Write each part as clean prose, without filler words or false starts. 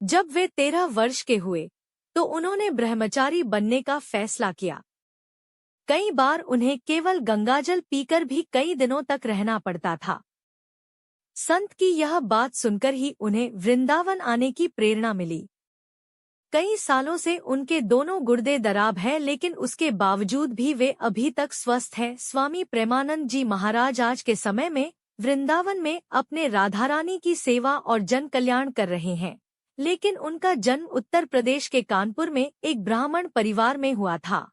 जब वे 13 वर्ष के हुए तो उन्होंने ब्रह्मचारी बनने का फैसला किया। कई बार उन्हें केवल गंगाजल पीकर भी कई दिनों तक रहना पड़ता था। संत की यह बात सुनकर ही उन्हें वृंदावन आने की प्रेरणा मिली। कई सालों से उनके दोनों गुर्दे खराब है, लेकिन उसके बावजूद भी वे अभी तक स्वस्थ हैं। स्वामी प्रेमानंद जी महाराज आज के समय में वृंदावन में अपने राधा रानी की सेवा और जन कल्याण कर रहे हैं, लेकिन उनका जन्म उत्तर प्रदेश के कानपुर में एक ब्राह्मण परिवार में हुआ था।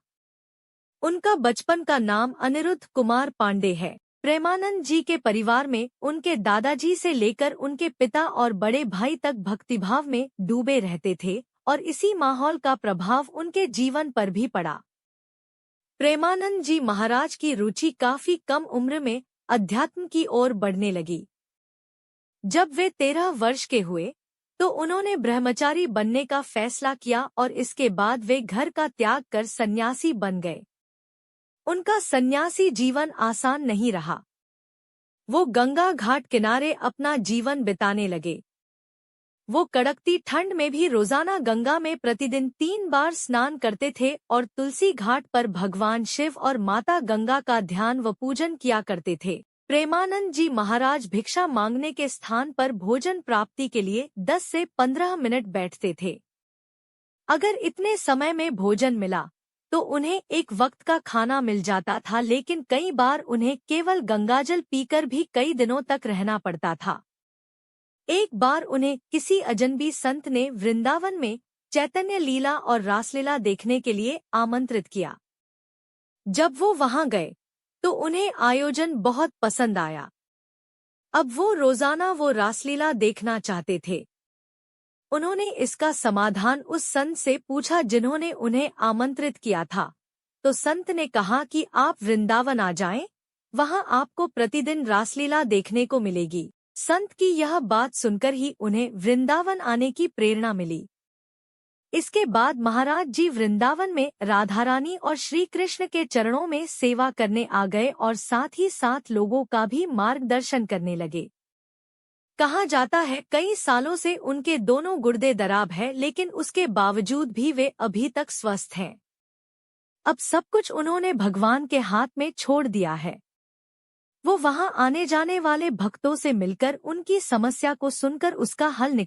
उनका बचपन का नाम अनिरुद्ध कुमार पांडे है। प्रेमानंद जी के परिवार में उनके दादाजी से लेकर उनके पिता और बड़े भाई तक भक्तिभाव में डूबे रहते थे और इसी माहौल का प्रभाव उनके जीवन पर भी पड़ा। प्रेमानंद जी महाराज की रुचि काफी कम उम्र में अध्यात्म की ओर बढ़ने लगी। जब वे 13 वर्ष के हुए तो उन्होंने ब्रह्मचारी बनने का फैसला किया और इसके बाद वे घर का त्याग कर सन्यासी बन गए। उनका सन्यासी जीवन आसान नहीं रहा। वो गंगा घाट किनारे अपना जीवन बिताने लगे। वो कड़कती ठंड में भी रोजाना गंगा में प्रतिदिन 3 बार स्नान करते थे और तुलसी घाट पर भगवान शिव और माता गंगा का ध्यान व पूजन किया करते थे। प्रेमानंद जी महाराज भिक्षा मांगने के स्थान पर भोजन प्राप्ति के लिए 10 से 15 मिनट बैठते थे। अगर इतने समय में भोजन मिला तो उन्हें एक वक्त का खाना मिल जाता था, लेकिन कई बार उन्हें केवल गंगाजल पीकर भी कई दिनों तक रहना पड़ता था। एक बार उन्हें किसी अजनबी संत ने वृंदावन में चैतन्य लीला और रासलीला देखने के लिए आमंत्रित किया। जब वो वहां गए तो उन्हें आयोजन बहुत पसंद आया। अब वो रोजाना वो रासलीला देखना चाहते थे। उन्होंने इसका समाधान उस संत से पूछा जिन्होंने उन्हें आमंत्रित किया था, तो संत ने कहा कि आप वृंदावन आ जाएं, वहां आपको प्रतिदिन रासलीला देखने को मिलेगी। संत की यह बात सुनकर ही उन्हें वृंदावन आने की प्रेरणा मिली। इसके बाद महाराज जी वृंदावन में राधा रानी और श्री कृष्ण के चरणों में सेवा करने आ गए और साथ ही साथ लोगों का भी मार्गदर्शन करने लगे। कहा जाता है कई सालों से उनके दोनों गुर्दे खराब है, लेकिन उसके बावजूद भी वे अभी तक स्वस्थ हैं। अब सब कुछ उन्होंने भगवान के हाथ में छोड़ दिया है। वो वहां आने जाने वाले भक्तों से मिलकर उनकी समस्या को सुनकर उसका हल निकाल